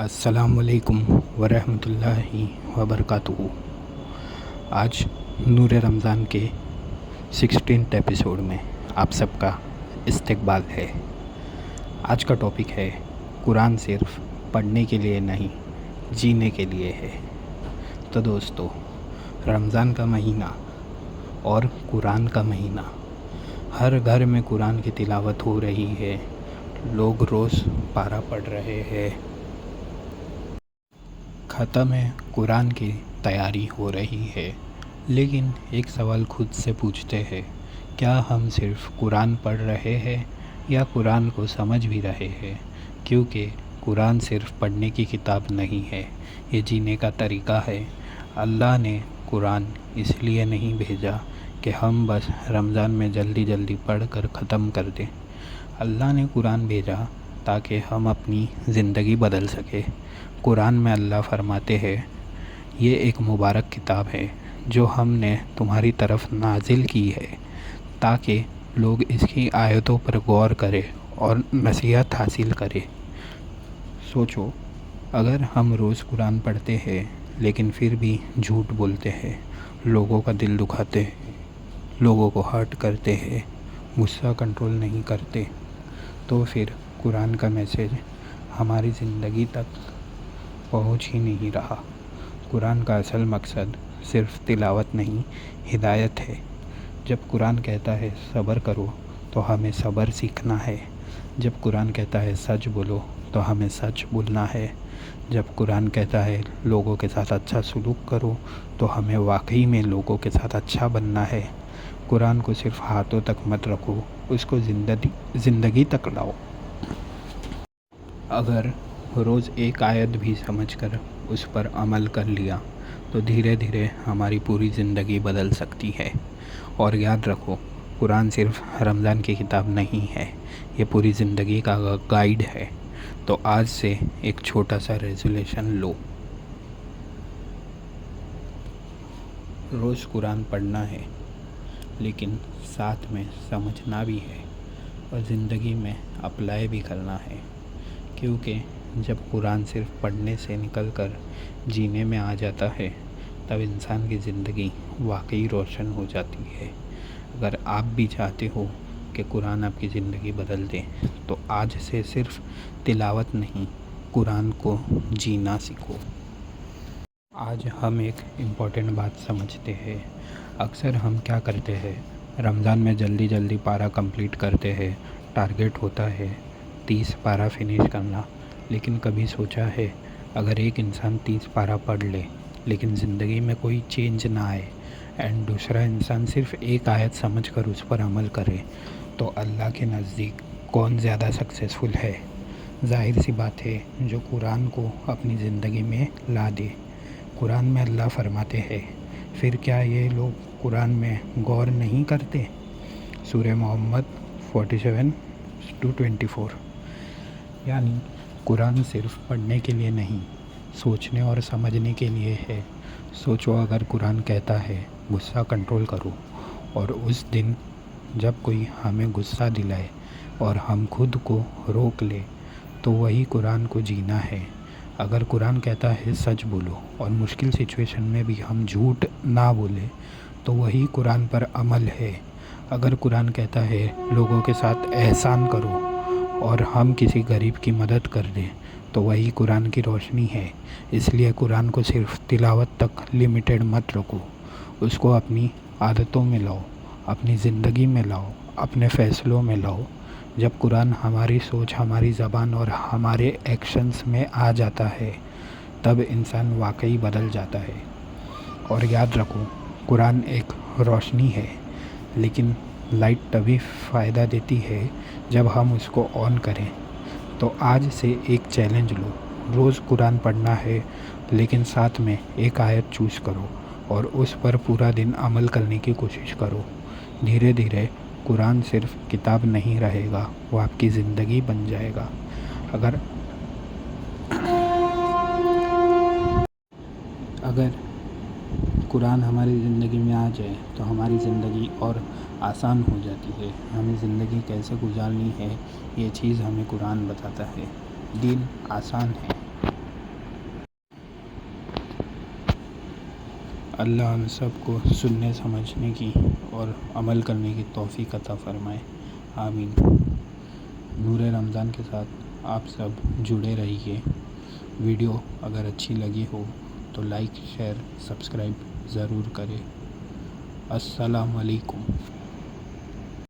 السلام علیکم ورحمۃ اللہ وبرکاتہ۔ آج نور رمضان کے 16 ایپیسوڈ میں آپ سب کا استقبال ہے۔ آج کا ٹاپک ہے قرآن صرف پڑھنے کے لیے نہیں، جینے کے لیے ہے۔ تو دوستو، رمضان کا مہینہ اور قرآن کا مہینہ، ہر گھر میں قرآن کی تلاوت ہو رہی ہے، لوگ روز پارہ پڑھ رہے ہیں، ختم قرآن کی تیاری ہو رہی ہے۔ لیکن ایک سوال خود سے پوچھتے ہیں، کیا ہم صرف قرآن پڑھ رہے ہیں یا قرآن کو سمجھ بھی رہے ہیں؟ کیونکہ قرآن صرف پڑھنے کی کتاب نہیں ہے، یہ جینے کا طریقہ ہے۔ اللہ نے قرآن اس لیے نہیں بھیجا کہ ہم بس رمضان میں جلدی جلدی پڑھ کر ختم کر دیں۔ اللہ نے قرآن بھیجا تاکہ ہم اپنی زندگی بدل سکیں۔ قرآن میں اللہ فرماتے ہیں، یہ ایک مبارک کتاب ہے جو ہم نے تمہاری طرف نازل کی ہے تاکہ لوگ اس کی آیتوں پر غور کریں اور نصیحت حاصل کریں۔ سوچو، اگر ہم روز قرآن پڑھتے ہیں لیکن پھر بھی جھوٹ بولتے ہیں، لوگوں کا دل دکھاتے ہیں، لوگوں کو ہرٹ کرتے ہیں، غصہ کنٹرول نہیں کرتے، تو پھر قرآن کا میسیج ہماری زندگی تک پہنچ ہی نہیں رہا۔ قرآن کا اصل مقصد صرف تلاوت نہیں، ہدایت ہے۔ جب قرآن کہتا ہے صبر کرو تو ہمیں صبر سیکھنا ہے۔ جب قرآن کہتا ہے سچ بولو تو ہمیں سچ بولنا ہے۔ جب قرآن کہتا ہے لوگوں کے ساتھ اچھا سلوک کرو تو ہمیں واقعی میں لوگوں کے ساتھ اچھا بننا ہے۔ قرآن کو صرف ہاتھوں تک مت رکھو، اس کو زندگی تک لاؤ۔ اگر روز ایک آیت بھی سمجھ کر اس پر عمل کر لیا تو دھیرے دھیرے ہماری پوری زندگی بدل سکتی ہے۔ اور یاد رکھو، قرآن صرف رمضان کی کتاب نہیں ہے، یہ پوری زندگی کا گائیڈ ہے۔ تو آج سے ایک چھوٹا سا ریزولوشن لو، روز قرآن پڑھنا ہے، لیکن ساتھ میں سمجھنا بھی ہے اور زندگی میں اپلائی بھی کرنا ہے۔ کیونکہ جب قرآن صرف پڑھنے سے نکل کر جینے میں آ جاتا ہے تب انسان کی زندگی واقعی روشن ہو جاتی ہے۔ اگر آپ بھی چاہتے ہو کہ قرآن آپ کی زندگی بدل دے تو آج سے صرف تلاوت نہیں، قرآن کو جینا سیکھو۔ آج ہم ایک امپورٹنٹ بات سمجھتے ہیں۔ اکثر ہم کیا کرتے ہیں، رمضان میں جلدی جلدی پارہ کمپلیٹ کرتے ہیں، ٹارگیٹ ہوتا ہے 30 پارہ فنش کرنا۔ لیکن کبھی سوچا ہے، اگر ایک انسان 30 پارہ پڑھ لے لیکن زندگی میں کوئی چینج نہ آئے اینڈ دوسرا انسان صرف ایک آیت سمجھ کر اس پر عمل کرے تو اللہ کے نزدیک کون زیادہ سکسیسفل ہے؟ ظاہر سی بات ہے، جو قرآن کو اپنی زندگی میں لا دے۔ قرآن میں اللہ فرماتے ہیں، پھر کیا یہ لوگ قرآن میں غور نہیں کرتے؟ سورہ محمد 47-24۔ یعنی قرآن صرف پڑھنے کے لیے نہیں، سوچنے اور سمجھنے کے لیے ہے۔ سوچو، اگر قرآن کہتا ہے غصہ کنٹرول کرو، اور اس دن جب کوئی ہمیں غصہ دلائے اور ہم خود کو روک لے تو وہی قرآن کو جینا ہے۔ اگر قرآن کہتا ہے سچ بولو اور مشکل سچویشن میں بھی ہم جھوٹ نہ بولے تو وہی قرآن پر عمل ہے۔ اگر قرآن کہتا ہے لوگوں کے ساتھ احسان کرو اور ہم کسی غریب کی مدد کر دیں تو وہی قرآن کی روشنی ہے۔ اس لیے قرآن کو صرف تلاوت تک لیمیٹڈ مت رکھو، اس کو اپنی عادتوں میں لاؤ، اپنی زندگی میں لاؤ، اپنے فیصلوں میں لاؤ۔ جب قرآن ہماری سوچ، ہماری زبان اور ہمارے ایکشنز میں آ جاتا ہے تب انسان واقعی بدل جاتا ہے۔ اور یاد رکھو، قرآن ایک روشنی ہے، لیکن لائٹ تبھی فائدہ دیتی ہے جب ہم اس کو آن کریں۔ تو آج سے ایک چیلنج لو، روز قرآن پڑھنا ہے، لیکن ساتھ میں ایک آیت چوز کرو اور اس پر پورا دن عمل کرنے کی کوشش کرو۔ دھیرے دھیرے قرآن صرف کتاب نہیں رہے گا، وہ آپ کی زندگی بن جائے گا۔ اگر قرآن ہماری زندگی میں آ جائے تو ہماری زندگی اور آسان ہو جاتی ہے۔ ہمیں زندگی کیسے گزارنی ہے یہ چیز ہمیں قرآن بتاتا ہے۔ دین آسان ہے، اللہ ہم سب کو سننے سمجھنے کی اور عمل کرنے کی توفیق عطا فرمائے، آمین۔ نور رمضان کے ساتھ آپ سب جڑے رہیے۔ ویڈیو اگر اچھی لگی ہو تو لائک، شیئر، سبسکرائب ضرور کریں۔ السلام علیکم۔